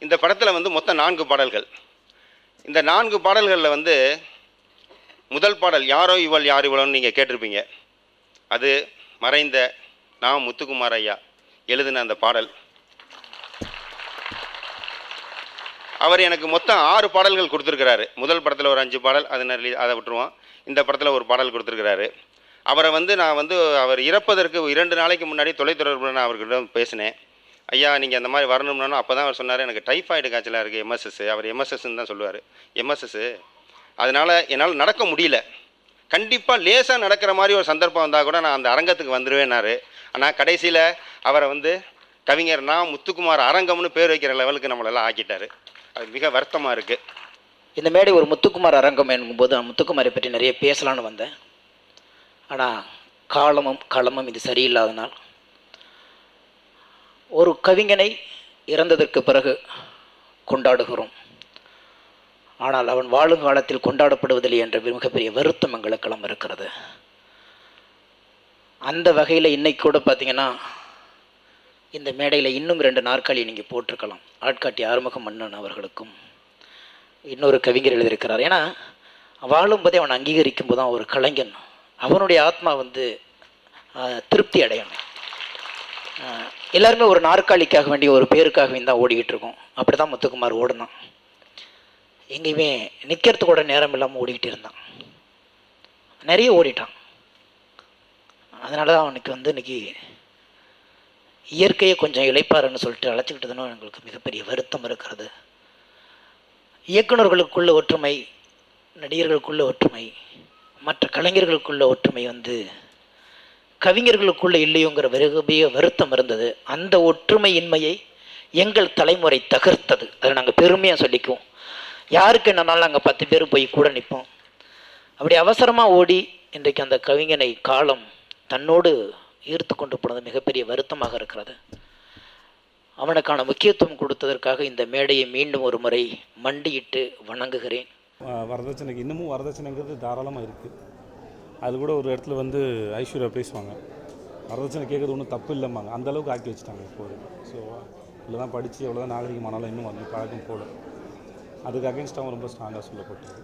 இந்த படத்தில் வந்து மொத்தம் 4 பாடல்கள். இந்த 4 பாடல்களில் வந்து முதல் பாடல் யாரோ இவள் யார் இவளோன்னு நீங்கள் கேட்டிருப்பீங்க. அது மறைந்த நான் முத்துக்குமார் ஐயா எழுதின அந்த பாடல். அவர் எனக்கு மொத்தம் 6 பாடல்கள் கொடுத்துருக்கிறாரு. முதல் படத்தில் ஒரு 5 பாடல், அதை விட்டுருவோம். இந்த படத்தில் ஒரு பாடல் கொடுத்துருக்கிறாரு. அவரை வந்து நான் வந்து அவர் இறப்பதற்கு 2 நாளைக்கு முன்னாடி தொலைத்தொடர்பில் நான் அவர்கிட்ட பேசினேன். ஐயா நீங்கள் அந்த மாதிரி வரணும்னா அப்போ தான் அவர் சொன்னார், எனக்கு டைஃபாய்டு காய்ச்சலாக இருக்குது, எம்எஸ்எஸ். அவர் எம்எஸ்எஸ்ன்னு தான் சொல்லுவார், எம்எஸ்எஸ். அதனால் என்னால் நடக்க முடியல. கண்டிப்பாக லேசாக நடக்கிற மாதிரி ஒரு சந்தர்ப்பம் வந்தால் கூட நான் அந்த அரங்கத்துக்கு வந்துடுவேன்னாரு. ஆனால் கடைசியில் அவரை வந்து கவிஞர் நான் முத்துக்குமார் அரங்கம்னு பேர் வைக்கிற லெவலுக்கு நம்மளெல்லாம் ஆக்கிட்டார். அது மிக வருத்தமாக இருக்குது. இந்த மேடை ஒரு முத்துக்குமார் அரங்கம் என்னும்போது நான் முத்துக்குமாரை பற்றி நிறைய பேசலான்னு வந்தேன். ஆனால் காலமும் களமும் இது சரியில்லாதனால் ஒரு கவிஞனை இறந்ததற்கு பிறகு கொண்டாடுகிறோம். ஆனால் அவன் வாழும் காலத்தில் கொண்டாடப்படுவதில்லை என்ற மிகப்பெரிய வருத்தம் எங்களுக்கெல்லாம் இருக்கிறது. அந்த வகையில் இன்னைக்கு கூட பார்த்திங்கன்னா இந்த மேடையில் இன்னும் 2 நாற்காலி நீங்கள் போட்டிருக்கலாம். ஆட்காட்டி ஆறுமுக மன்னன் அவர்களுக்கும் இன்னொரு கவிஞர் எழுதியிருக்கிறார். ஏன்னா வாழும்போதே அவனை அங்கீகரிக்கும் போது தான் ஒரு கலைஞன் அவனுடைய ஆத்மா வந்து திருப்தி அடையணும். எல்லாருமே ஒரு நாற்காலிக்காக வேண்டிய ஒரு பேருக்காக தான் ஓடிக்கிட்டு இருக்கோம். அப்படி தான் முத்துக்குமார் ஓடினான். எங்கேயுமே நிற்கிறதுக்கு கூட நேரம் இல்லாமல் ஓடிக்கிட்டு இருந்தான். நிறைய ஓடிட்டான். அதனால தான் அவனுக்கு வந்து இன்றைக்கி இயற்கையை கொஞ்சம் இளைப்பாருன்னு சொல்லிட்டு அழைச்சிக்கிட்டதுன்னு எங்களுக்கு மிகப்பெரிய வருத்தம் இருக்கிறது. இயக்குநர்களுக்குள்ள ஒற்றுமை, நடிகர்களுக்குள்ள ஒற்றுமை, மற்ற கலைஞர்களுக்குள்ள ஒற்றுமை வந்து கவிஞர்களுக்குள்ள இல்லையோங்கிற மிகப்பெரிய வருத்தம் இருந்தது. அந்த ஒற்றுமையின்மையை எங்கள் தலைமுறை தகர்த்தது. அதை நாங்கள் பெருமையாக சொல்லிக்குவோம். யாருக்கு என்னன்னாலும் நாங்கள் 10 பேர் போய் கூட நிற்போம். அப்படி அவசரமாக ஓடி இன்றைக்கு அந்த கவிஞனை காலம் தன்னோடு ஈர்த்து கொண்டு போனது மிகப்பெரிய வருத்தமாக இருக்கிறது. அவனுக்கான முக்கியத்துவம் கொடுத்ததற்காக இந்த மேடையை மீண்டும் ஒரு முறை மண்டியிட்டு வணங்குகிறேன். வரதட்சணைக்கு இன்னமும் வரதட்சணைங்கிறது தாராளமாக இருக்குது. அது கூட ஒரு இடத்துல வந்து ஐஸ்வர்யா பேசுவாங்க, வரதட்சணை கேட்குறது ஒன்றும் தப்பு இல்லைம்பாங்க. அந்தளவுக்கு ஆக்கி வச்சுட்டாங்க இப்போது. ஸோ இவ்வளோ தான் படித்து எவ்வளோ தான் நாகரிகமானாலும் இன்னும் வந்து பழக்கம் போல. அதுக்கு அகேன்ஸ்டாகவும் ரொம்ப ஸ்ட்ராங்காக சொல்லப்பட்டது.